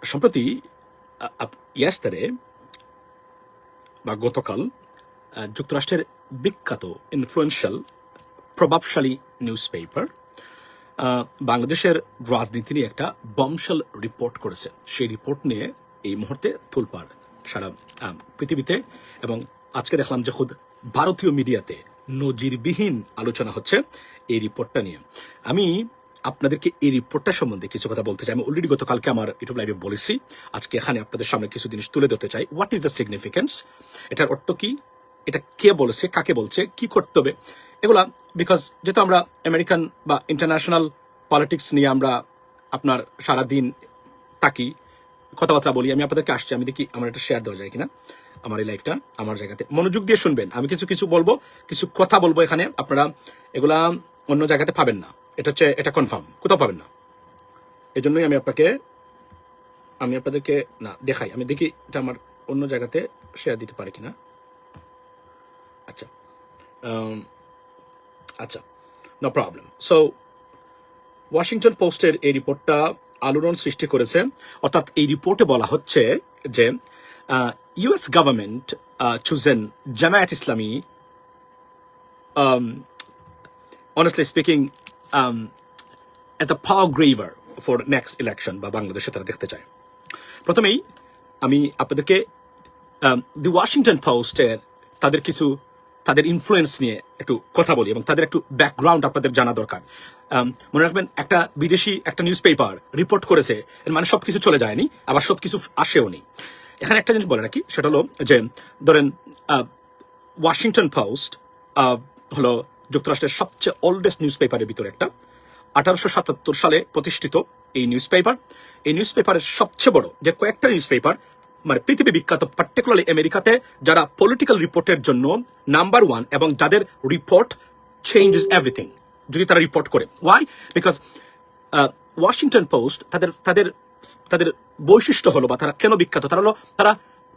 সম্প্রতি yesterday বা গতকাল যুক্তরাষ্ট্রের বিখ্যাত ইনফ্লুয়েন্সিয়াল প্রভাবশালী নিউজ পেপার বাংলাদেশের রাজনীতি নিয়ে একটা বমশাল রিপোর্ট করেছে। সেই রিপোর্ট নিয়ে এই মুহূর্তে তোলপাড় সারা পৃথিবীতে, এবং আজকে দেখলাম যে খুদ ভারতীয় মিডিয়াতে নজিরবিহীন আলোচনা হচ্ছে এই রিপোর্টটা নিয়ে। আমি আপনাদেরকে এই রিপোর্টটা সম্বন্ধে কিছু কথা বলতে চাই। আমি অলরেডি গতকালকে আমার ইউটিউব লাইভে বলেছি, আজকে এখানে আপনাদের সামনে কিছু জিনিস তুলে ধরতে চাই। হোয়াট ইজ দ্য সিগনিফিকেন্স, এটার অর্থ কি, এটা কে বলেছে, কাকে বলছে, কি করতে হবে, এগুলা। বিকজ যেহেতু আমরা আমেরিকান বা ইন্টারন্যাশনাল পলিটিক্স নিয়ে আমরা আপনার সারাদিন থাকি, কথাবার্তা বলি, আমি আপনাদেরকে আসছি, আমি দেখি আমার একটা শেয়ার দেওয়া যায় কিনা আমার এই লাইফটা আমার জায়গাতে। মনোযোগ দিয়ে শুনবেন, আমি কিছু কিছু বলবো, কিছু কথা বলবো এখানে, আপনারা এগুলা অন্য জায়গাতে পাবেন না। এটা হচ্ছে, এটা কনফার্ম, কোথাও পাবেন না। এই জন্যই আমি আপনাদেরকে না দেখাই, আমি দেখি এটা আমার অন্য জায়গাতে শেয়ার দিতে পারি কিনা। আচ্ছা আচ্ছা, নো প্রবলেম। সো ওয়াশিংটন পোস্টের এই রিপোর্টটা আলোড়ন সৃষ্টি করেছে। অর্থাৎ এই রিপোর্টে বলা হচ্ছে যে US government chosen Jamaat Islami, honestly speaking, as a power graver for next election বা বাংলাদেশে তারা দেখতে চায়। প্রথমেই আমি আপনাদেরকে দি ওয়াশিংটন পোস্টের তাদের ইনফ্লুয়েন্স নিয়ে একটু কথা বলি, এবং তাদের একটু ব্যাকগ্রাউন্ড আপনাদের জানা দরকার। মনে রাখবেন, একটা বিদেশি একটা নিউজ পেপার রিপোর্ট করেছে, মানে সবকিছু চলে যায়নি, আবার সবকিছু আসেও নি। এখানে একটা জিনিস বলে রাখি, সেটা হলো যে ধরেন ওয়াশিংটন পোস্ট হলো যুক্তরাষ্ট্রের সবচেয়ে ওল্ডেস্ট নিউজ পেপারের ভিতরে একটা। 1877 সালে প্রতিষ্ঠিত এই নিউজ পেপার। এই নিউজ পেপারের সবচেয়ে বড় যে কয়েকটা নিউজ পেপার, মানে পৃথিবী বিখ্যাত, পার্টিকুলারলি আমেরিকাতে, যারা পলিটিক্যাল রিপোর্টের জন্য নাম্বার 1 এবং যাদের রিপোর্ট চেঞ্জেস এভরিথিং যদি তারা রিপোর্ট করে। ওয়াই? বিকজ ওয়াশিংটন পোস্ট তাদের বৈশিষ্ট্য হলো, বা তারা কেন বিখ্যাত, তারা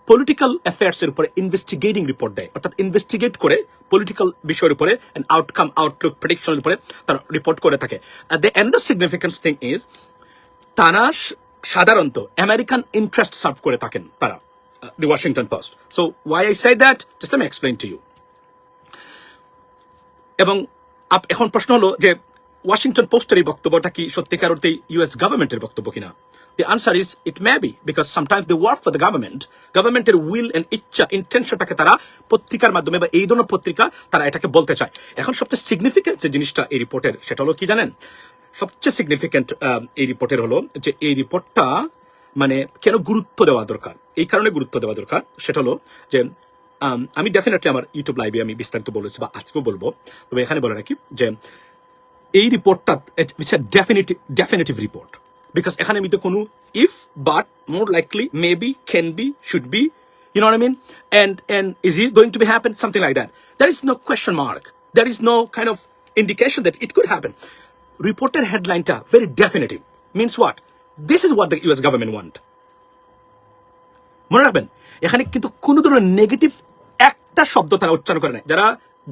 পলিটিক্যাল অ্যাফেয়ার্স এর উপরে ইনভেস্টিগেটিং রিপোর্ট দেয়। অর্থাৎ ইনভেস্টিগেট করে পলিটিক্যাল বিষয়ের উপরে আউটকাম, আউটলুক, প্রেডিকশনের উপরে তারা রিপোর্ট করে থাকে। The another significance thing is, তারা সাধারণত আমেরিকান ইন্টারেস্ট সার্ভ করে থাকেন তারা, the Washington Post. So why I say that, just let me explain to you. এবং এখন প্রশ্ন হলো যে ওয়াশিংটন পোস্টের এই বক্তব্যটা কি সত্যিকার অর্থে ইউএস গভর্নমেন্টের বক্তব্য কিনা? The answer is it may be, because sometimes they work for the government. গভর্নমেন্টের উইল এন্ড ইচ্ছা, ইন্টেনশনটাকে তারা পত্রিকার মাধ্যমে বা এই ধরনের পত্রিকা তারা এটাকে বলতে চায়। এখন সবচেয়ে সিগনিফিকেন্ট যে জিনিসটা এই রিপোর্টের, সেটা হলো কি জানেন? সবচেয়ে সিগনিফিকেন্ট এই রিপোর্টের হলো যে এই রিপোর্টটা মানে কেন গুরুত্ব দেওয়া দরকার, এই কারণে গুরুত্ব দেওয়া দরকার, সেটা হলো যে আমি ডেফিনেটলি আমার ইউটিউব লাইভে আমি বিস্তারিত বলেছি বা আজকেও বলবো, তবে এখানে বলে রাখি যে এই রিপোর্টটা it's a definitive report. Because এখানে আমি তো কোনো if, but, more likely, maybe, can be, should be, you know what I mean, and is it going to be happen, something like that. There is no question mark, there is no kind of indication that it could happen. Reporter headline ta very definitive, means what? This is what the US government want. মনে রাখবেন, এখানে কিন্তু কোনো ধরনের negative একটা শব্দ তারা উচ্চারণ করে নাই। যারা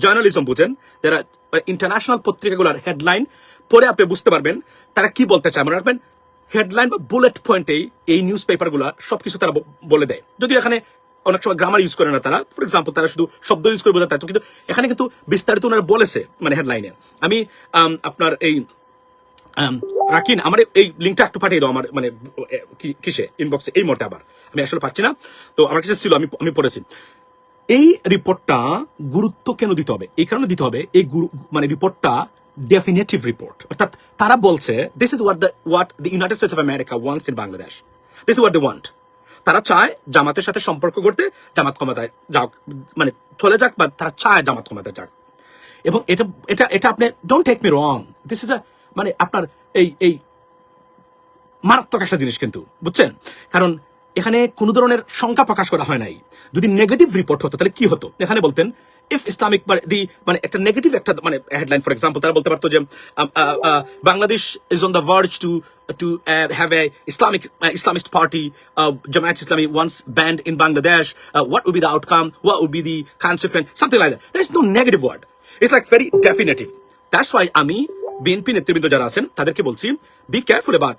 জার্নালিজম বুঝেন, যারা ইন্টারন্যাশনাল পত্রিকাগুলোর হেডলাইন পড়ে আপনি বুঝতে পারবেন তারা কি বলতে চায়। মনে রাখবেন, হেডলাইন বা বুলেট পয়েন্টেই এই নিউজ পেপারগুলো সবকিছু তারা বলে দেয়। যদিও এখানে অনেক সময় গ্রামার ইউজ করে না তারা, ফর এক্সাম্পল তারা শুধু শব্দ ইউজ করে বোঝাতে, কিন্তু এখানে কিন্তু বিস্তারিত ওনারা বলেছে, মানে হেডলাইনে। আমি আপনার এই রাকিন, আমার এই লিঙ্কটা একটু পাঠিয়ে দাও আমার মানে কিসে, ইনবক্সে এই মুহূর্তে। আবার আমি আসলে পাচ্ছি না, তো আমার কাছে ছিল, আমি পড়েছি। এই রিপোর্টটা গুরুত্ব কেন দিতে হবে? এই কারণে দিতে হবে, এই মানে রিপোর্টটা ডেফিনেটিভ রিপোর্ট। অর্থাৎ তারা বলছে this is what the United States of America wants in Bangladesh, this is what they want. তারা চায় জামাতের সাথে সম্পর্ক করতে, জামাত ক্ষমতায় যাক, মানে চলে যাক, বা তারা চায় জামাত ক্ষমতায় যাক। এবং এটা আপনি don't take me wrong, this is মানে আপনার এই মারাত্মক একটা জিনিস কিন্তু, বুঝছেন? কারণ এখানে কোনো ধরনের শঙ্কা প্রকাশ করা হয় নাই। যদি নেগেটিভ রিপোর্ট হতো তাহলে কি হতো? এখানে বলতেন ইফ ইসলামিক, মানে একটা নেগেটিভ একটা মানে হেডলাইন, ফর এক্সাম্পল তারা বলতে পারতো যে Bangladesh is on the verge to have a Islamist party, Jamaat Islami once banned in Bangladesh, what would be the outcome, what would be the consequence, something like that. There is no negative word, it's like very definitive. That's why আমি বিএনপি নেতৃবৃন্দ যারা আছেন তাদেরকে বলছি, be careful about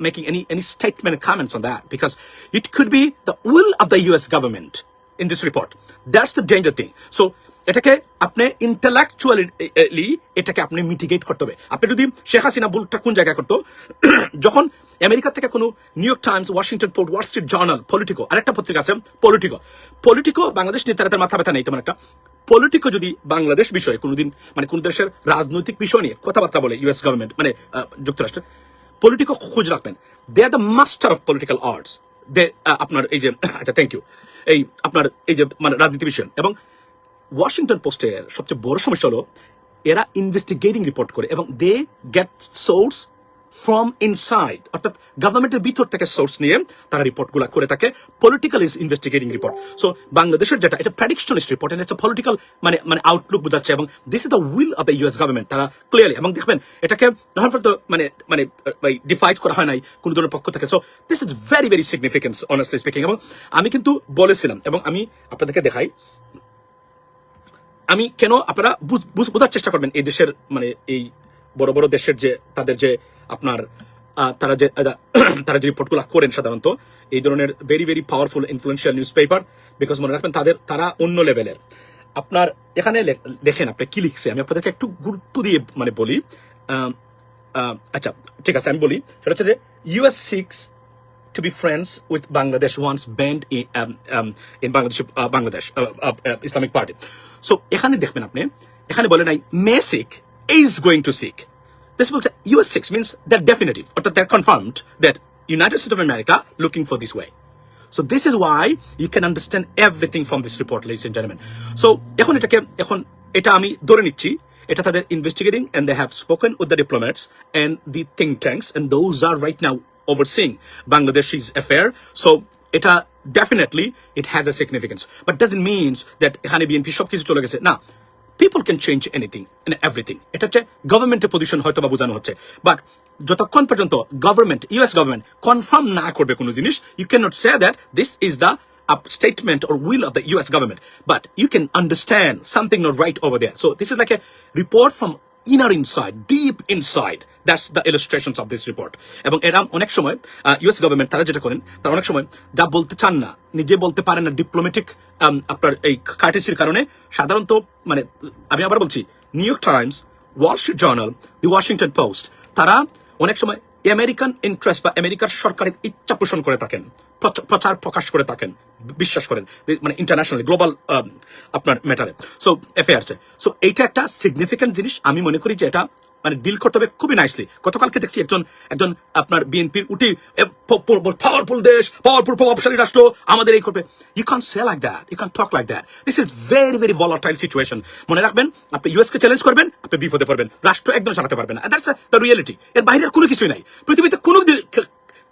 making any statement and comments on that because it could be the will of the US government in this report. That's the danger thing. So এটাকে আপনি intellectually এটাকে আপনি মিটিগেট করতে হবে। আপনি যদি শেখ হাসিনা ভুলটা কোন জায়গায় করতো, যখন আমেরিকা থেকে কোনো new York Times, Washington post, ওয়াল স্ট্রিট জার্নাল, পলিটিকো, আরেকটা পত্রিকা আছে পলিটিকো বাংলাদেশ নিয়ে তাদের মাথা ব্যথা নেই তেমন একটা। পলিটিকো যদি বাংলাদেশ বিষয়ে কোনোদিন মানে কোন দেশের রাজনৈতিক বিষয় নিয়ে কথাবার্তা বলে ইউএস গভর্নমেন্ট মানে যুক্তরাষ্ট্রের, পলিটিকো খোঁজ রাখবেন। They are the master of political arts. They আপনার এই যে আচ্ছা থ্যাংক ইউ, এই আপনার এই যে মানে রাজনীতি বিষয়। এবং ওয়াশিংটন পোস্টের সবচেয়ে বড় সমস্যা হলো এরা ইনভেস্টিগেটিং রিপোর্ট করে এবং they get source from inside, অর্থাৎ গভর্নমেন্টের ভিতর থেকে সোর্স নিয়ে তারা রিপোর্টগুলো করে থাকে। Political investigating report. সো বাংলাদেশের যেটা এটা প্রেডিকশনিস্ট রিপোর্ট, এটা পলিটিক্যাল মানে মানে আউটলুক বোঝাচ্ছে এবং this is the will of the US government. তারা ক্লিয়ারলি এবং দেখবেন এটাকে মানে মানে ডিফাইজ করা হয় নাই কোনো ধরনের পক্ষ থেকে। So this is very very significance honestly speaking. এবং আমি কিন্তু বলেছিলাম এবং আমি আপনাদেরকে দেখাই, আমি কেন আপনারা বোঝার চেষ্টা করবেন এই দেশের মানে এই বড় বড় দেশের যে তাদের যে আপনার তারা যে রিপোর্টগুলো করেন সাধারণত এই ধরনের very very powerful influential news paper, because মনে রাখবেন তারা অন্য লেভেলের। আপনার এখানে দেখেন আপনি কি লিখছে, আমি আপনাদেরকে একটু গুরুত্ব দিয়ে মানে বলি। আচ্ছা ঠিক আছে আমি বলি, সেটা হচ্ছে যে US seeks to be friends with Bangladesh once banned in Bangladesh Islamic Party. So এখানে দেখবেন আপনি, এখানে বলে নাই may seek, is going to seek. This will say US seeks means they're definitive, or they're confirmed that United States of America looking for this way. So this is why you can understand everything from this report, ladies and gentlemen. So এখন এটা আমি ধরে নিচ্ছি এটা তাদের investigating and they have spoken with the diplomats and the think tanks and those are right now overseeing Bangladesh's affair. So এটা definitely it has a significance, but doesn't mean that এখানে BNP সবকিছু চলে গেছে না। People can change anything and everything. এটা হচ্ছে গভর্নমেন্টের position হয়তো বা বোঝানো হচ্ছে, বাট যতক্ষণ পর্যন্ত গভর্নমেন্ট ইউএস গভর্নমেন্ট কনফার্ম না করবে কোনো জিনিস, you cannot say that this is the statement or will of the US government, but you can understand something not right over there. So this is like a report from inner inside, deep inside. That's the illustrations of this report. এবং এরা অনেক সময় US government তারা যেটা করেন, তারা অনেক সময় যা বলতে চান না, নিজে বলতে পারেন না, ডিপ্লোম্যাটিক আপনার এই কার্টেসির কারণে সাধারণত মানে আমি আবার বলছি New York Times, Wall Street Journal, the Washington Post, তারা অনেক সময় আমেরিকান ইন্টারেস্ট বা আমেরিকার সরকারের ইচ্ছা পোষণ করে থাকেন, প্রচার প্রকাশ করে থাকেন, বিশ্বাস করেন মানে ইন্টারন্যাশনালি গ্লোবাল আপনার ম্যাটারে, সো অ্যাফেয়ার্সে। সো এইটা একটা সিগনিফিকেন্ট জিনিস। আমি মনে করি যে এটা মানে ডিল করতে হবে খুবই নাইসলি। গতকালকে দেখছি একজন আপনার বিএনপির উঠি পাওয়ারফুল দেশ, পাওয়ারফুল প্রভাবশালী রাষ্ট্র আমাদের এই করবে। You can say like that, you can talk like that. This is very very volatile situation. মনে রাখবেন আপনি ইউএস কে চ্যালেঞ্জ করবেন, আপনি বিপদে পড়বেন, রাষ্ট্র একদম চালাতে পারবেন না। That's the reality. এর বাইরের কোনো কিছুই নাই পৃথিবীতে। কোনো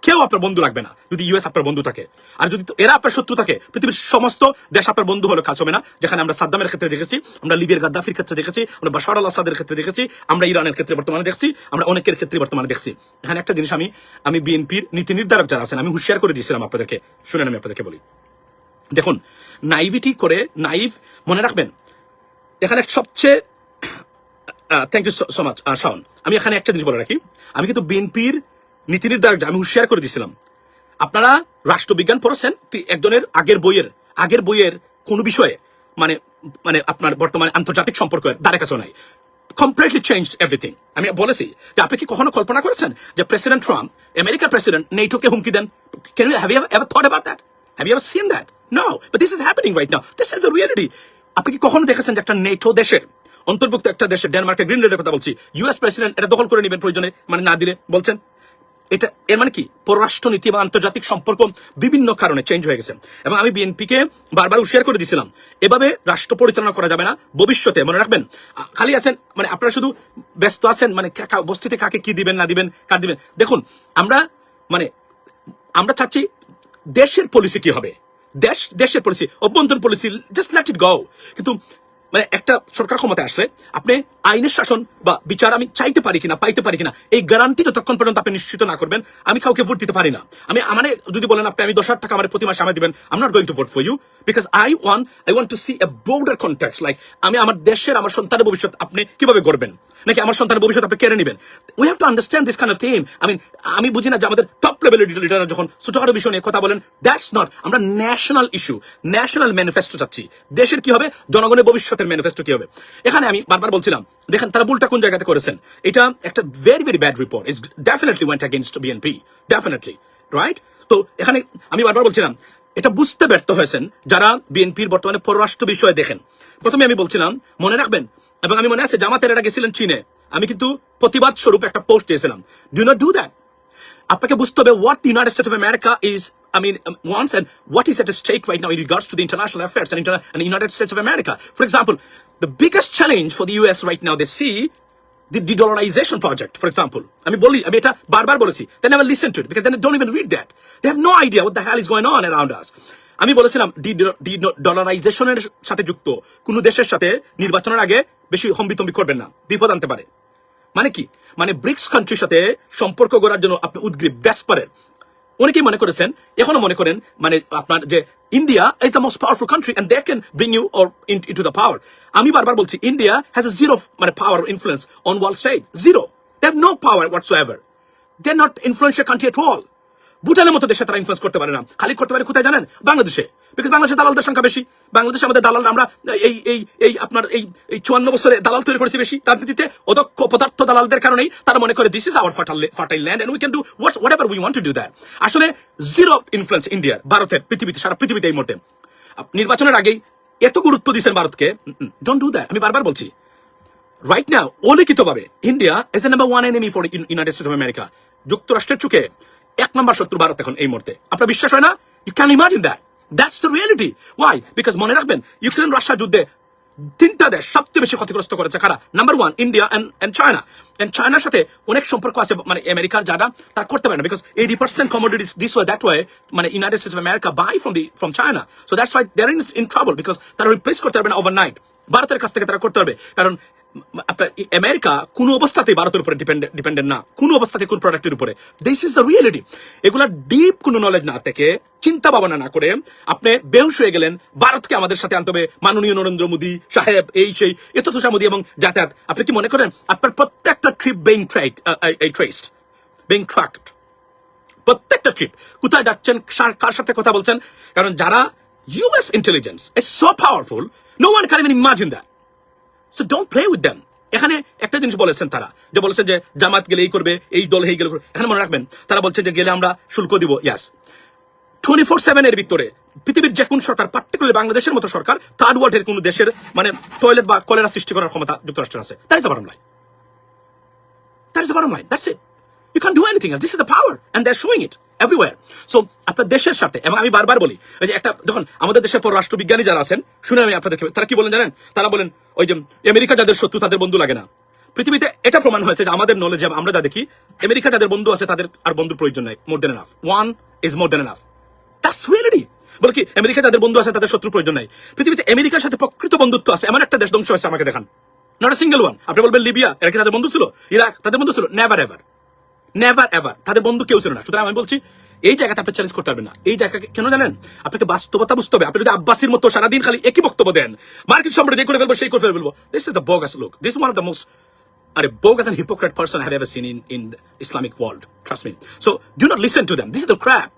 কেউ আপনার বন্ধু লাগবে না যদি ইউএস আপনার বন্ধু থাকে, আর যদি এরা আপনার শত্রু থাকে পৃথিবীর সমস্ত দেশ আপনার বন্ধু হলে কাজ হবে না। যেখানে আমরা সাদ্দামের ক্ষেত্রে দেখেছি, আমরা লিবিয়ার গাদ্দাফির ক্ষেত্রে দেখেছি, আমরা বাশার আল আসাদের ক্ষেত্রে দেখেছি, আমরা ইরানের ক্ষেত্রে বর্তমানে দেখছি, আমরা অনেকের ক্ষেত্রে বর্তমানে দেখছি। এখানে একটা জিনিস আমি বিএনপির নীতি নির্ধারক যারা আছেন আমি হুঁশিয়ার করে দিয়েছিলাম আপনাদেরকে, শুনেন আমি আপনাদেরকে বলি। দেখুন নাইভিটি করে নাইভ মনে রাখবেন। এখানে সবচেয়ে thank you so much Shaon. আমি এখানে একটা জিনিস বলে রাখি, আমি কিন্তু বিএনপির নীতি নির্ধারক আমি হুঁশিয়ার করে দিয়েছিলাম, আপনারা রাষ্ট্রবিজ্ঞান পড়েছেন, একজনের আগের বইয়ের কোন বিষয়ে মানে মানে আপনার বর্তমানে আন্তর্জাতিক সম্পর্কের দ্বারে কাছে নাই, কমপ্লিটলি চেঞ্জড এভরিথিং। আমি বলেছি যে আপনি কি কখনো কল্পনা করেছেন যে প্রেসিডেন্ট ট্রাম্প, আমেরিকার প্রেসিডেন্ট, নেটোকে হুমকি দেন? Can you have you ever thought about that? Have you ever seen that? No, but this is happening right now. This is the reality. আপনি কি কখনো দেখেছেন যে একটা নেটো দেশের অন্তর্ভুক্ত একটা দেশের, ডেনমার্কের গ্রিনল্যান্ডের কথা বলছি, ইউএস প্রেসিডেন্ট এটা দখল করে নেবেন প্রয়োজনে, মানে না দিলে বলছেন? এটা এর মানে কি পররাষ্ট্রনীতি বা আন্তর্জাতিক সম্পর্ক বিভিন্ন কারণে চেঞ্জ হয়ে গেছে। এবং আমি বিএনপিকে বারবার হুঁশিয়ার করে দিয়েছিলাম এভাবে রাষ্ট্র পরিচালনা করা যাবে না ভবিষ্যতে। মনে রাখবেন খালি আছেন মানে আপনারা শুধু ব্যস্ত আছেন মানে বস্তিতে কাকে কি দিবেন না দিবেন, কার দিবেন। দেখুন আমরা চাচ্ছি দেশের পলিসি কি হবে, দেশের পলিসি, অভ্যন্তরীণ পলিসি, জাস্ট লেট ইট গো। কিন্তু মানে একটা সরকার ক্ষমতায় আসলে আপনি আইনের শাসন বা বিচার আমি চাইতে পারি কিনা পাইতে পারি কিনা এই গ্যারান্টি ততক্ষণ পর্যন্ত আপনি নিশ্চিত না করবেন আমি কাউকে ভোট দিতে পারি না। আমি মানে যদি বলেন আপনি আমি 10,000 টাকা আমার প্রতি মাসে আমায় দিবেন, I am not going to vote for you because I want to see a broader context, like আমি আমার দেশের আমার সন্তানের ভবিষ্যৎ আপনি কিভাবে গড়বেন, নাকি আমার সন্তানের ভবিষ্যৎ আপনি কেড়ে নেবেন। We have to understand this kind of thing. আমি বুঝি না যে আমাদের টপ লেভেলের লিডাররা যখন ছোটখাটো বিষয় নিয়ে কথা বলেন, দ্যাটস নট, আমরা ন্যাশনাল ইস্যু, ন্যাশনাল ম্যানিফেস্টো চাচ্ছি। দেশের কি হবে, জনগণের ভবিষ্যতের ম্যানিফেস্টো কি হবে। এখানে আমি বারবার বলছিলাম দেখেন তারা ভুলটা কোন জায়গাতে করেছেন। এটা একটা very very bad report, it's definitely went against BNP, definitely, right. তো এখানে আমি বারবার বলছিলাম এটা বুঝতে ব্যর্থ হয়েছেন যারা বিএনপির বর্তমানে পররাষ্ট্র বিষয়ে দেখেন। প্রথমে আমি বলছিলাম মনে রাখবেন, এবং আমি মনে আছে জামাতের এরা গেছিলেন চীনে, আমি কিন্তু প্রতিবাদ স্বরূপ একটা পোস্ট দিয়েছিলাম, ডু নট ডু দ্যাট। আপনাকে বুঝতে হবে what the United States of America is, wants and what is at stake right now in regards to the international affairs and the United States of America. For example, the biggest challenge for the US right now, they see the de-dollarization project, for example. আমি এটা বারবার বলেছি, they never listen to it because they don't even read that. They have no idea what the hell is going on around us. আমি বলেছিলাম ডলারাইজেশনের সাথে যুক্ত কোন দেশের সাথে নির্বাচনের আগে বেশি হম্বিতম্বি করবেন না, বিপদ আনতে পারে। মানে কি, মানে ব্রিক্স কান্ট্রির সাথে সম্পর্ক গড়ার জন্য আপনি উদ্গ্রীব, ডেসপারেট। অনেকেই মনে করেছেন, এখনো মনে করেন মানে আপনার যে India is the most powerful country and they can bring you or into the power. আমি বারবার বলছি ইন্ডিয়া হ্যাজ এ জিরো মানে power influence on world stage, zero. They have no power whatsoever, they are not influential country at all. ভুটানের মতো দেশে তারা influence করতে পারে না, খালি করতে পারে কোথায় জানেন, বাংলাদেশে। বিকজ বাংলাদেশে দালালদের সংখ্যা বেশি, বাংলাদেশে আমাদের দালাল, আমরা এই আপনার এই 54 বছরে দালাল তৈরি করেছি বেশি রাজনীতিতে, অদক্ষ পদার্থ দালালদের কারণেই তারা মনে করে this is our fertile land and we can do whatever we want to do that. আসলে জিরো ইনফ্লুয়েন্স ইন্ডিয়ার, ভারতের, পৃথিবীতে, সারা পৃথিবীতে এই মুহূর্তে। নির্বাচনের আগেই এত গুরুত্ব দিচ্ছেন ভারতকে, ডোন্ট ডু দ্যাট। আমি বারবার বলছি রাইট নাও অলিখিতভাবে India is the number 1 enemy for United States of America. যুক্তরাষ্ট্রের চোখে 1 নম্বর শত্রু ভারত এখন এই মুহূর্তে। আপনার বিশ্বাস হয় না? You can imagine that, that's the reality. Why? Because মনে রাখবেন ইউক্রেন রাশিয়া যুদ্ধে 3টা দেশ সবচেয়ে বেশি ক্ষতিগ্রস্ত করেছে কারা? Number 1 India and China. And চায়নার সাথে অনেক সম্পর্ক আছে মানে আমেরিকার, যারা তারা করতে পারে না because 80% commodities this way that way মানে United States of America buy from China. So that's why they are in trouble because তারা রিপ্লেস করতে পারবে না ওভারনাইট। ভারতের কাছ থেকে তারা করতে পারবে, কারণ আপনার আমেরিকা কোনো অবস্থাতেই ভারতের উপরে ডিপেন্ডেন্ট না, কোনো অবস্থাতে কোন প্রোডাক্টের উপরে। This is the reality. এগুলা ডিপ কোনো নলেজ না থেকে, চিন্তা ভাবনা না করে আপনি বেহুশ হয়ে গেলেন, ভারতকে আমাদের সাথে আনতে হবে, মাননীয় নরেন্দ্র মোদী সাহেব এই সেই এত তুষার মোদী এবং যাতায়াত। আপনি কি মনে করেন আপনার প্রত্যেকটা ট্রিপ বেইং ট্র্যাকড, প্রত্যেকটা ট্রিপ কোথায় যাচ্ছেন, কার সাথে কথা বলছেন? কারণ যারা US intelligence is so powerful, no one can even imagine that. So don't play with them. এখানে একটা জিনিস বলেছেন তারা, যে বলেছেন যে জামাত গেলে এই করবে, এই দল এই গেলে। এখানে মনে রাখবেন তারা বলছে যে গেলে আমরা শুল্ক দিব। ইয়াস, 24/7 এর ভিতরে পৃথিবীর যে কোন সরকার, পার্টিকুলারলি বাংলাদেশের মতো সরকার, থার্ড ওয়ার্ল্ডের কোন দেশের মানে টয়লেট বা কলেরা সৃষ্টি করার ক্ষমতা যুক্তরাষ্ট্রের আছে। That is the bottom line, that is the bottom line, that's it. You can't do anything else. This is the power and they're showing it everywhere. So আপনার দেশের সাথে, এবং আমি বারবার বলি যে একটা যখন আমাদের দেশের পররাষ্ট্রবিজ্ঞানী যারা আছেন, শুনে আমি আপনাদেরকে, তারা কি বলেন জানেন? তারা বলেন ওই যে আমেরিকা যাদের শত্রু তাদের বন্ধু লাগে না। পৃথিবীতে এটা প্রমাণ হয়েছে যে আমাদের নলেজে আমরা যা দেখি, আমেরিকা যাদের বন্ধু আছে তাদের আর বন্ধুর প্রয়োজন নাই, more than enough, one is more than enough. That's reality. বলে কি আমেরিকা যাদের বন্ধু আছে তাদের শত্রু প্রয়োজন নাই। পৃথিবীতে আমেরিকার সাথে প্রকৃত বন্ধুত্ব আছে এমন একটা দেশ ধ্বংস হয়েছে, আমাকে দেখান, নট আ সিঙ্গেল ওয়ান। আপনি বলবেন লিবিয়া, এরা কি তাদের বন্ধু ছিল? ইরাক তাদের বন্ধু ছিল? নেভার এভার, নেভার এভার, তাদের বন্ধু কেউ ছিল না। সুতরাং আমি বলছি এই জায়গাতে আপনি চ্যালেঞ্জ করতে পারবেন না। এই জায়গাকে কেন জানেন? আপনাকে বাস্তবতা বুঝতে হবে। আপনি যদি আব্বাসির মতো সারাদিন খালি একই বক্তব্য দেন, মার্কিন সম্রাট এই করে ফেলবো সেই করে ফেলবো, this is the bogus look. This is one of the most bogus and hypocrite person I have ever seen in the Islamic world. Trust me. So do not listen to them. This is the crap.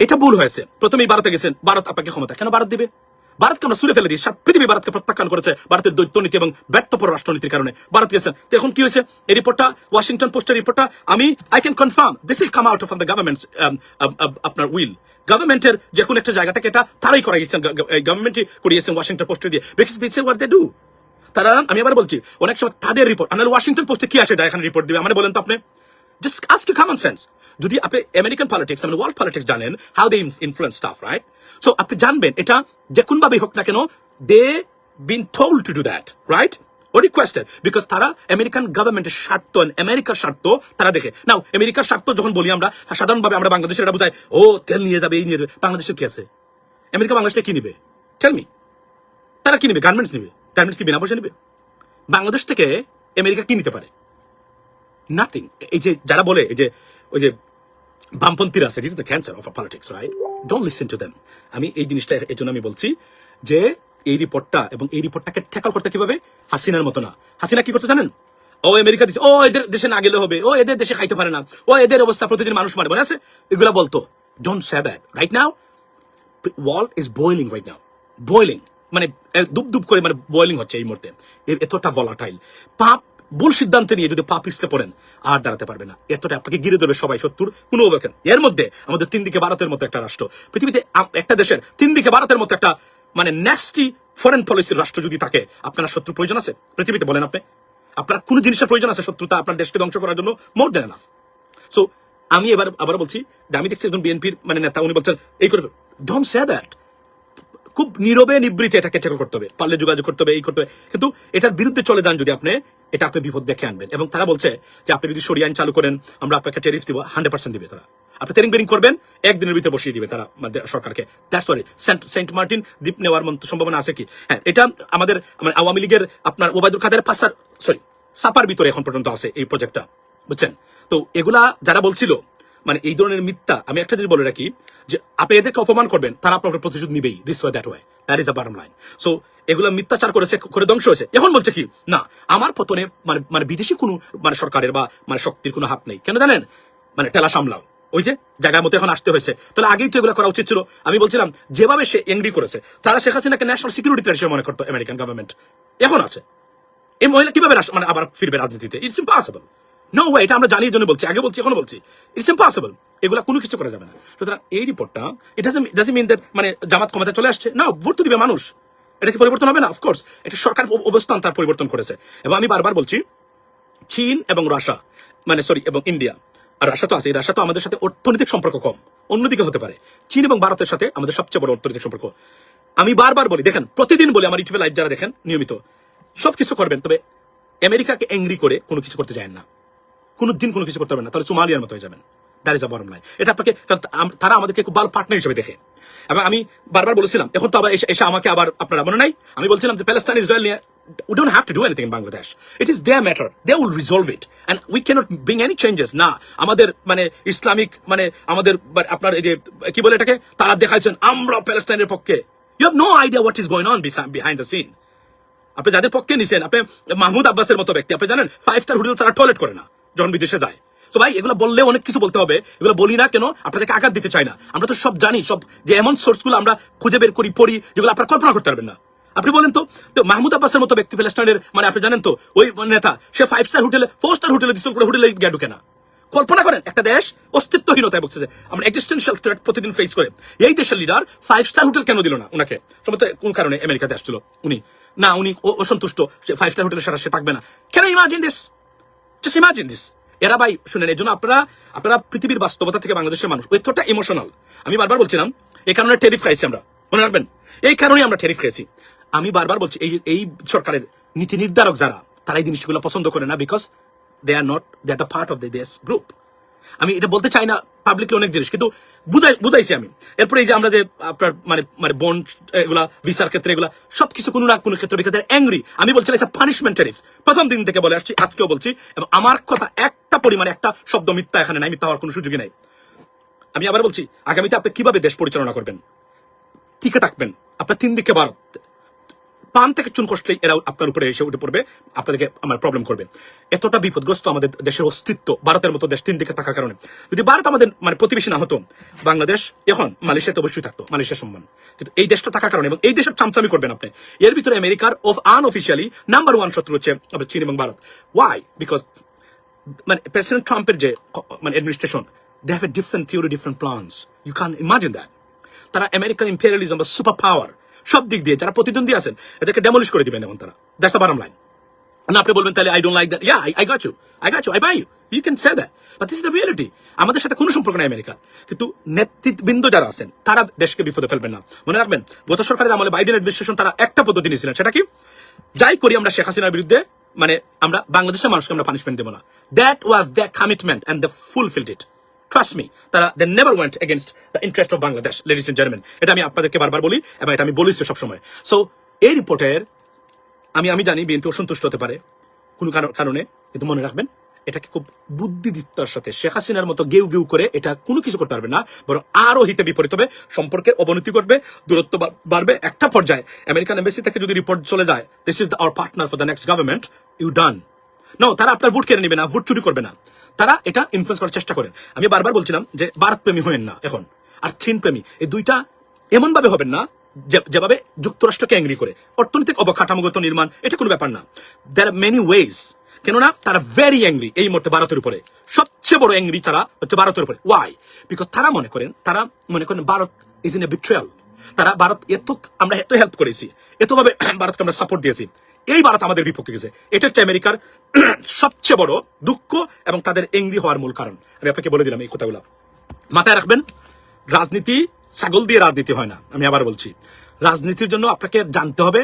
এটা ভুল হয়েছে। প্রথমেই ভারতে গেছেন, ভারত আপনাকে ক্ষমতা কেন ভারত দিবে? ভারতকে আমরা সুরে ফেলে দিই, সারা পৃথিবী ভারতকে প্রত্যাখ্যান করেছে ভারতের দ্বৈতনীতি এবং ব্যর্থ পররাষ্ট্রনীতির কারণে ভারত গেছেন। তো এখন কি হয়েছে? এই রিপোর্টটা, ওয়াশিংটন পোস্টের রিপোর্টটা, I can confirm this is come out of the government's আপনার উইল। গভর্নমেন্টের যে কোনো একটা জায়গা থেকে এটা তারাই করে গেছেন, গভর্নমেন্টই করিয়েছেন ওয়াশিংটন পোস্টে দিয়ে, because this is what they do. তারা, আমি আবার বলছি, অনেক সময় তাদের রিপোর্ট, আমরা ওয়াশিংটন পোস্টে কি আসে যায় এখানে রিপোর্ট দিবে, মানে বলেন তো আপনি, just ask you common sense. যদি আপনি আমেরিকান পলিটিক্স, মানে ওয়ার্ল্ড পলিটিক্স জানেন, how they influence stuff, right? So আপনি জানবেন এটা যে কোন ভাবে হোক না কেন, they been told to do that, right, or requested, because তারা আমেরিকান গভর্নমেন্টের স্বার্থ, আমেরিকার স্বার্থ তারা দেখে। নাও আমেরিকার স্বার্থ যখন বলি আমরা, সাধারণভাবে আমরা বাংলাদেশের এটা বোঝাই, ও তেল নিয়ে যাবে, এই নিয়ে যাবে। বাংলাদেশের কি আছে? আমেরিকা বাংলাদেশে কি নিবে? টেল মি, তারা কি নেবে? গার্মেন্টস নেবে। গার্মেন্টস কি বিনা পয়সা নেবে? বাংলাদেশ থেকে আমেরিকা কি নিতে পারে? নাথিং। এই যে যারা বলে এই যে ওই যে বামপন্থীরা আছে, this is the cancer of politics, right? Don't listen to them. আমি এই জিনিসটা এই জন্য আমি বলছি যে এই রিপোর্টটা এবং এই রিপোর্টটাকে ট্যাকল করতে কিভাবে? হাসিনার মতো না। হাসিনা কি করতে জানেন? ও আমেরিকা দিচ্ছে, ও এদের দেশে না গেলে হবে, ও এদের দেশে খাইতে পারে না, ও এদের অবস্থা প্রতিদিন মানুষ মারে, মনে আছে? এগুলা বলতো। Don't say that right now. World is boiling right now, boiling মানে দুব দুব করে মানে বয়েলিং হচ্ছে এই মুহূর্তে। এতটা ভলাটাইল। পাপ ভুল সিদ্ধান্ত নিয়ে যদি পা পিছলে পড়েন আর দাঁড়াতে পারবে না। এতটা আপনাকে গিরে ধরবে সবাই, শত্রুর কোনো অবকাশ। এর মধ্যে আমাদের 3 দিকে ভারতের মতো একটা রাষ্ট্র, পৃথিবীতে একটা দেশের 3 দিকে ভারতের মতো একটা মানে ন্যাস্টি ফরেন পলিসির রাষ্ট্র যদি থাকে, আপনার শত্রু প্রয়োজন আছে পৃথিবীতে? বলেন আপনি, আপনার কোন জিনিসের প্রয়োজন আছে শত্রুতা আপনার দেশকে ধ্বংস করার জন্য? মোর দেন এনাফ। সো আমি আবার বলছি, আমি দেখছি একজন বিএনপির মানে নেতা, উনি বলছেন এই করে, ডোন্ট সে দ্যাট। খুব নীরবে নিবৃত্তে এটাকে ট্যাকল করতে হবে, পারলে যোগাযোগ করতে হবে, এই করতে হবে। কিন্তু এটার বিরুদ্ধে চলে যান যদি আপনি, এটা আপনি বিপদ দেখে আনবেন। এবং তারা বলছে যে আপনি যদি সরিয়ে আইন চালু করেন, আমরা আপনাকে ট্যারিফ দিব, 100% দিবে তারা। আপনি টেরিং বেরিং করবেন, একদিনের ভিতরে বসিয়ে দিবে তারা সরকারকে। দ্যাটস ওয়াই সেন্ট মার্টিন দ্বীপ নেওয়ার সম্ভাবনা আছে কি? হ্যাঁ, এটা আমাদের আওয়ামী লীগের আপনার ওবায়দুল কাদের সাপার ভিতরে এখন পর্যন্ত আছে এই প্রজেক্টটা, বুঝছেন? তো এগুলা যারা বলছিল মানে এই ধরনের মিথ্যা, আমি একটা জিনিস বলে রাখি যে আপনি এদেরকে অপমান করবেন, তারা আপনার প্রতিশোধ নিবেই, this way that way, that is the bottom line. So এগুলো মিথ্যাচার করেছে, করে ধ্বংস হয়েছে। এখন বলছে কি না, আমার পতনে মানে মানে বিদেশি কোনো মানে সরকারের বা মানে শক্তির কোনো হাত নেই। কেন জানেন? মানে টেলা সামলাও, ওই যে জায়গার মতো এখন আসতে হয়েছে। তাহলে আগেই তো এগুলো করা উচিত ছিল। আমি বলছিলাম যেভাবে সে এংরি করেছে, তারা শেখ হাসিনাকে ন্যাশনাল সিকিউরিটি থ্রেট হিসেবে মনে করতো আমেরিকান গভর্নমেন্ট, এখন আছে। এই মহিলা কিভাবে মানে আবার ফিরবে রাজনীতিতে? It's impossible. No way. এটা আমরা জানি, জন্য বলছি, আগে বলছি, এখনো বলছি, ইটস ইম্পসিবল। এগুলা কোনো কিছু করা যাবে না। সুতরাং এই রিপোর্টটা ইট ডাজন্ট মিন দ্যাট মানে জামাত ক্ষমতা চলে আসছে না, ভোট তো দিবে মানুষ। এটা কি পরিবর্তন হবে না? অফকোর্স এটা সরকার অবস্থান তার পরিবর্তন করেছে। এবং আমি বারবার বলছি, চীন এবং রাশিয়া মানে এবং ইন্ডিয়া আর রাশিয়া তো আছে, রাশিয়া তো আমাদের সাথে অর্থনৈতিক সম্পর্ক কম, অন্যদিকে হতে পারে। চীন এবং ভারতের সাথে আমাদের সবচেয়ে বড় অর্থনৈতিক সম্পর্ক। আমি বারবার বলি, দেখেন প্রতিদিন বলি, আমার ইউটিউবে লাইভ যারা দেখেন নিয়মিত, সবকিছু করবেন, তবে আমেরিকাকে এংরি করে কোনো কিছু করতে যায় না, কোনো দিন কোনো কিছু করতে পারবেন না, তাহলে সোমালিয়ার মতো হয়ে যাবেন। That is a bottom line. এটা আপনাকে, তারা আমাদেরকে খুব ভালো পার্টনার হিসেবে দেখে। এবং আমি বারবার বলেছিলাম, এখন তো আবার এসে আমাকে আবার আপনারা মনে নাই, আমি বলছিলাম যে প্যালেস্টাইন ইসরায়েল নিয়ে we don't have to do anything in Bangladesh. It is their matter. They will resolve it. And we cannot bring any changes. না, আমাদের মানে ইসলামিক মানে আমাদের আপনার এই যে কি বলে এটাকে, তারা দেখাচ্ছেন আমরা প্যালেস্টাইনের পক্ষে। You have no idea what is going on behind the scene. আপনি যাদের পক্ষে নিছেন, আপনি মাহমুদ আব্বাসের মতো ব্যক্তি, আপনি জানেন 5-star হোটেল ছাড়া টয়লেট করে না যখন বিদেশে যায়। তো ভাই এগুলো বললে অনেক কিছু বলতে হবে, এগুলো বলি না কেন? আপনাদেরকে আঘাত দিতে চাই না। আমরা তো সব জানি, সব যে এমন সোর্সগুলো আমরা খুঁজে বের করি, পড়ি, যেগুলো আপনারা কল্পনা করতে পারবেন না। আপনি বলেন তো মাহমুদ আব্বাসের মতো ব্যক্তি প্যালেস্টাইনের মানে আপনি জানেন তো ওই নেতা, সে 5-star হোটেলে 4-star হোটেলে দিচ্ছে, হোটেলে গিয়ে ঢুকে না। কল্পনা করেন একটা দেশ অস্তিত্বহীনতায় ভুগছে, আমরা এক্সিস্টেনশিয়াল থ্রেট প্রতিদিন ফেস করে। এই দেশের লিডার 5-star হোটেল কেন দিল না উনাকে? সম্ভবত কোন কারণে আমেরিকাতে আসছিল উনি, না উনি অসন্তুষ্ট, 5-star হোটেলের সারা সে থাকবে না। কেন? Imagine this, just imagine this. এরা ভাই শুনেন, এই জন্য আপনারা পৃথিবীর বাস্তবতা থেকে বাংলাদেশের মানুষ এতটা ইমোশনাল। আমি বারবার বলছিলাম এই কারণে ট্যারিফ খাইছি আমরা, মনে রাখবেন, এই কারণেই আমরা ট্যারিফ খাইছি। আমি বারবার বলছি এই সরকারের নীতি নির্ধারক যারা, তারা এই জিনিসগুলো পছন্দ করে না, because they are the part of দেশ গ্রুপ। আমি এটা বলতে চাই না পাবলিকলি অনেক জিনিস, কিন্তু বুঝাইছি আমি। এরপরে এই যে আমরা যে আপনার মানে বন্ড এগুলা ভিসার ক্ষেত্রে এগুলা সবকিছু কোনো না কোনো ক্ষেত্রে অ্যাংরি। আমি বলছি এটা পানিশমেন্ট ট্যারিফ, প্রথম দিন থেকে বলে আসছি, আজকেও বলছি। এবং আমার কথা একটা পরিমাণে একটা শব্দ মিথ্যা এখানে নাই, মিথ্যা হওয়ার কোনো সুযোগই নাই। আমি আবার বলছি, আগামীতে আপনি কিভাবে দেশ পরিচালনা করবেন, টিকে থাকবেন, আপনার 3 দিকে ভারত, পান থেকে চুন কষলেই এরা আপনার উপরে এসে উঠে পড়বে, আপনাদেরকে আমার প্রবলেম করবে। এতটা বিপদগ্রস্ত আমাদের দেশের অস্তিত্ব, ভারতের মতো দেশ 3 দিকে থাকার কারণে। যদি ভারত আমাদের মানে প্রতিবেশী না হতো, বাংলাদেশ এখন মালয়েশিয়াতে অবশ্যই থাকতো, মালয়েশিয়ার সম্মান। কিন্তু এই দেশটা থাকার কারণে, এবং এই দেশের চামচামি করবেন আপনি, এর ভিতরে আমেরিকার আনঅফিশিয়ালি নাম্বার 1 শত্রু হচ্ছে চীন এবং ভারত। ওয়াই? বিকজ মানে প্রেসিডেন্ট ট্রাম্পের যে মানে administration, they have a different theory, different plans. You can imagine that. তারা আমেরিকান ইম্পেরিয়ালিজম বা সুপার পাওয়ার সব দিক দিয়ে যারা প্রতিদ্বন্দ্বী আছেন এদেরকে ডেমলিশ করে দিবেন এখন তারা। That's the bottom line. না আপনি বলবেন তাহলে I don't like that, yeah I got you, I buy you can say that, but this is the reality. আমাদের সাথে কোনো সম্পর্ক নেই আমেরিকা, কিন্তু নেতৃবৃন্দ যারা আছেন তারা দেশকে বিপদে ফেলবেন না। মনে রাখবেন, গত সরকারের আমলে বাইডেন অ্যাডমিনিস্ট্রেশন তারা একটা পদ্ধতি নিয়েছিলেন, সেটা কি? যাই করি আমরা শেখ হাসিনার বিরুদ্ধে, মানে আমরা বাংলাদেশের মানুষকে আমরা পানিশমেন্ট দেবো না। That was the commitment and they fulfilled it. Trust me, they never went against the interest of Bangladesh, ladies and gentlemen. এটা আমি আপনাদেরকে বারবার বলি এবং এটা আমি বলিছি সবসময়। সো এই রিপোর্টের আমি জানি বিএনপি অসন্তুষ্ট হতে পারে কোনো কারণে, কিন্তু মনে রাখবেন এটাকে খুব বুদ্ধিদীপ্তার সাথে শেখ হাসিনার মতো গেউ গেউ করে এটা কোনো কিছু করতে পারবে না, বরং আরো হিতে বিপরীত হবে, সম্পর্কের অবনতি করবে, দূরত্ব বাড়বে। একটা পর্যায়ে আমেরিকান এম্বাসি থেকে যদি রিপোর্ট চলে যায় this is our partner for the next government, you done. No, তারা আপনার ভোট কেড়ে নেবে না, ভোট চুরি করবে না, তারা এটা ইনফ্লুয়েন্স করার চেষ্টা করেন। আমি বারবার বলছিলাম যে ভারত প্রেমী হবেন না এখন, আর চীন প্রেমী, এই দুইটা এমন ভাবে হবেন না যেভাবে যুক্তরাষ্ট্রকে অ্যাংরি করে। অর্থনৈতিক অবকাঠামোগত নির্মাণ এটা কোনো ব্যাপার না, দেয়ার আর মেনি ওয়েজ। কেননা তারা ভেরি অ্যাংরি এই মুহূর্তে ভারতের উপরে, সবচেয়ে বড় অ্যাংরি তারা হচ্ছে ভারতের উপরে। ওয়াই? বিকজ তারা মনে করেন Bharat is in a betrayal. তারা ভারত আমরা এত হেল্প করেছি, এতভাবে ভারতকে আমরা সাপোর্ট দিয়েছি, এই ভারত আমাদের বিপক্ষে গেছে। এটা হচ্ছে আমেরিকার সবচেয়ে বড় দুঃখ এবং তাদের অ্যাংরি হওয়ার মূল কারণ। আমি আপনাকে বলে দিলাম এই কথাগুলো মাথায় রাখবেন। রাজনীতি ছাগল দিয়ে রাজনীতি হয় না। আমি আবার বলছি, রাজনীতির জন্য আপনাকে জানতে হবে,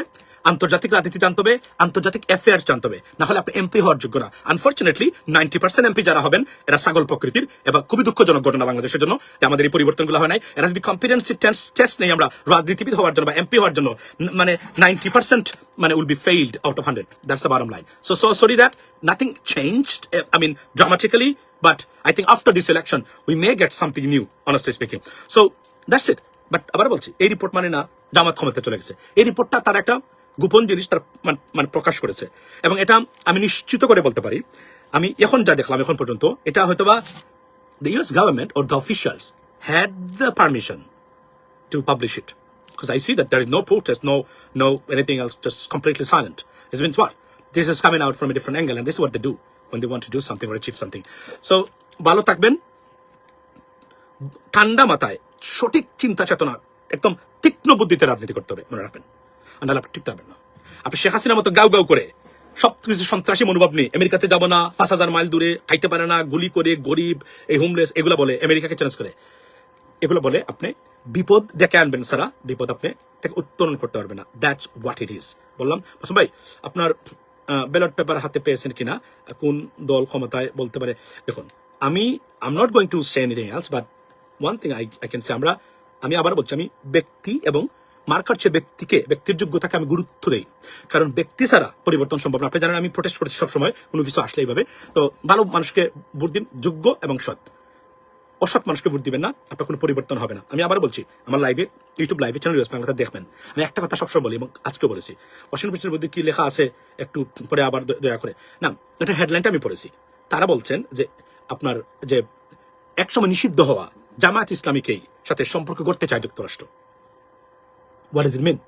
আন্তর্জাতিক রাজনীতি জানতে হবে, আন্তর্জাতিক অ্যাফেয়ার্স জানতে হবে, না হলে আপনি এমপি হওয়ার যোগ্য না। আনফর্চুনেটলি 90% এমপি যারা হবেন এরা ছাগল প্রকৃতির, এবং খুবই দুঃখজনক ঘটনা বাংলাদেশের জন্য যে আমাদের এই পরিবর্তনগুলো হয় নাই। এরা যদি কম্পিটেন্সি টেস্ট নেই আমরা রাজনীতিবিদ হওয়ার জন্য বা এমপি হওয়ার জন্য, 90% will be failed out of 100। That's the bottom line. So sorry that nothing changed, dramatically, but I think after this election we may get something new, honestly speaking. So that's it. But আবার বলছি, এই report না জামাত ক্ষমতা চলে গেছে। এই রিপোর্টটা তার একটা গোপন জিনিস তার প্রকাশ করেছে, এবং এটা আমি নিশ্চিত করে বলতে পারি, আমি এখন যা দেখলাম এখন পর্যন্ত, এটা হয়তোবা the US government or the officials had the permission to publish it, because I see that there is no protest, no anything else, just completely silent. It means what? This is coming out from a different angle, and this is what they do when they want to do something or achieve something. So ভালো থাকবেন, ঠান্ডা মাথায় সঠিক চিন্তা চেতনা, একদম তীক্ষ্ণ বুদ্ধিতে রাজনীতি করতে হবে, মনে রাখবেন। নাহলে আপনি ঠিক পারবেন না। আপনি শেখ হাসিনার মতো গাউ গাউ করে সবকিছু সন্ত্রাসী মনোভাব নিয়ে আমেরিকাতে যাবো না, 5,000 মাইল দূরে, খাইতে পারে না, গুলি করে, গরিব, এই হোমলেস, এগুলো বলে আমেরিকাকে চ্যালেঞ্জ করে, এগুলো বলে আপনি বিপদ ডেকে আনবেন, সারা বিপদ আপনি থেকে উত্তোলন করতে পারবেন না। That's what it is. বললাম ভাই, আপনার ব্যালট পেপার হাতে পেয়েছেন কিনা, কোন দল ক্ষমতায় বলতে পারে। দেখুন, I'm not going to say anything else, but one thing I can say, আমি আবার বলছি, আমি ব্যক্তি এবং মার্কার চেয়ে ব্যক্তির যোগ্যতাকে আমি গুরুত্ব দেই, কারণ ব্যক্তি ছাড়া পরিবর্তন সম্ভব না। আপনি জানেন আমি প্রোটেস্ট করছি সবসময় কোনো কিছু আসলে এইভাবে। তো ভালো মানুষকে ভোট দিন, যোগ্য এবং সৎ। অসৎ মানুষকে ভোট দিবেন না, আপনার কোনো পরিবর্তন হবে না। আমি আবার বলছি, আমার ইউটিউব লাইভে চ্যানেল বাংলাতে দেখবেন, আমি একটা কথা সবসময় বলি এবং আজকে বলেছি, ওয়াশিংটন মধ্যে কি লেখা আছে একটু পরে আবার দয়া করে না, এটা হেডলাইনটা আমি পড়েছি। তারা বলছেন যে আপনার যে একসময় নিষিদ্ধ হওয়া জামায়াত ইসলামীকেই সাথে সম্পর্ক করতে চায় যুক্তরাষ্ট্র। What does it mean?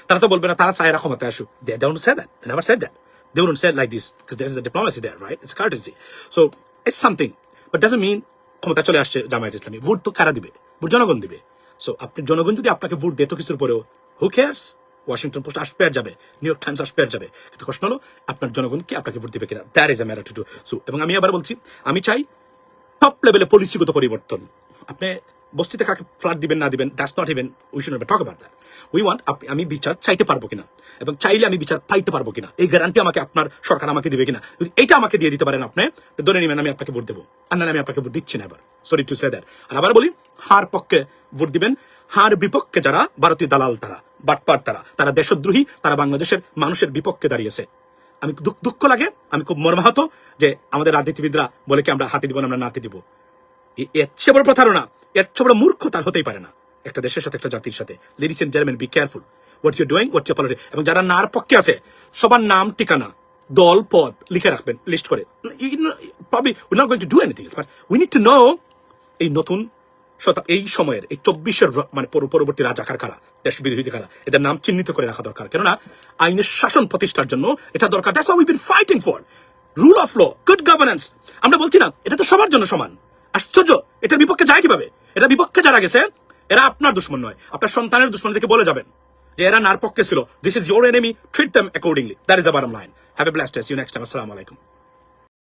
তারা তো বলবে না তারা চায় এরা ক্ষমতায় আসুক। They don't say that. They never said that. They wouldn't say it like this because there is a diplomacy there, right? It's courtesy. So it's something, but doesn't mean ক্ষমতা চলে আসছে জামায়াত ইসলামী। ভোট তো কারা দিবে? ভোট জনগণ দিবে। So আপনি জনগণ যদি আপনাকে ভোট দেয় তো কিছুর পরেও, who cares? ওয়াশিংটন পোস্ট আসবে আর যাবে, নিউ ইয়র্ক টাইমস আসবে আর যাবে, কিন্তু প্রশ্ন হলো আপনার জনগণ কি আপনাকে ভোট দিবে কিনা। That is a matter to do. So এবং আমি আবার বলছি, আমি চাই টপ লেভেলে পলিসিগত পরিবর্তন। আপনি বস্তিতে কাকে ফ্ল্যাট দিবেন না দিবেন, that's not even we should not talk about that. We want আমি বিচার চাইতে পারবো কিনা, এবং চাইলে আমি বিচার পাইতে পারবো কিনা, এই গ্যারান্টি আমাকে আপনার সরকার আমাকে দিবে কিনা। যদি এইটা আমাকে দিয়ে দিতে পারেন আপনি, ধরে নেবেন আমি আপনাকে ভোট দেবো, আর না আমি আপনাকে ভোট দিচ্ছি না। এবার সরি টু সে দ্যাট। আর আবার বলি, হার পক্ষে ভোট দিবেন, হার বিপক্ষে যারা ভারতীয় দালাল, তারা বাটপার, তারা দেশদ্রোহী, তারা বাংলাদেশের মানুষের বিপক্ষে দাঁড়িয়েছে। আমি দুঃখ লাগে, আমি খুব মর্মাহত যে আমাদের রাজনীতিবিদরা বলে কি আমরা হাতে দিব না, আমরা নাতে দিব। এর চেয়ে বড় প্রতারণা, এর চেয়ে বড় মূর্খতা হতেই পারে না একটা দেশের সাথে, একটা জাতির সাথে। Ladies and gentleman, be careful what you doing, what you politics. এবং যারা নার পক্ষে আছে সবার নাম, ঠিকানা, দল, পদ লিখে রাখবেন লিস্ট করে। Probably we're not going to do anything, but we need to know এই নতুন এই সময়ের এই 24-এর পরবর্তী রাজাকার কারা, দেশ বিরোধী কারা, এদের নাম চিহ্নিত করে রাখা দরকার। কেননা আইনের শাসন প্রতিষ্ঠার জন্য এটা দরকার। That's what we've been fighting for. Rule of law, good governance. আমরা বলছি না এটা তো সবার জন্য সমান। আশ্চর্য, এটার বিপক্ষে যায় কিভাবে? এটা বিপক্ষে যারা গেছে এরা আপনার দুশ্মন নয়, আপনার সন্তানের দুশ্মন থেকে বলে যাবেন যে এরা নার পক্ষে ছিল। This is your enemy, treat them accordingly. That is the bottom line. Have a blessed day. See you next time. আসসালামু আলাইকুম।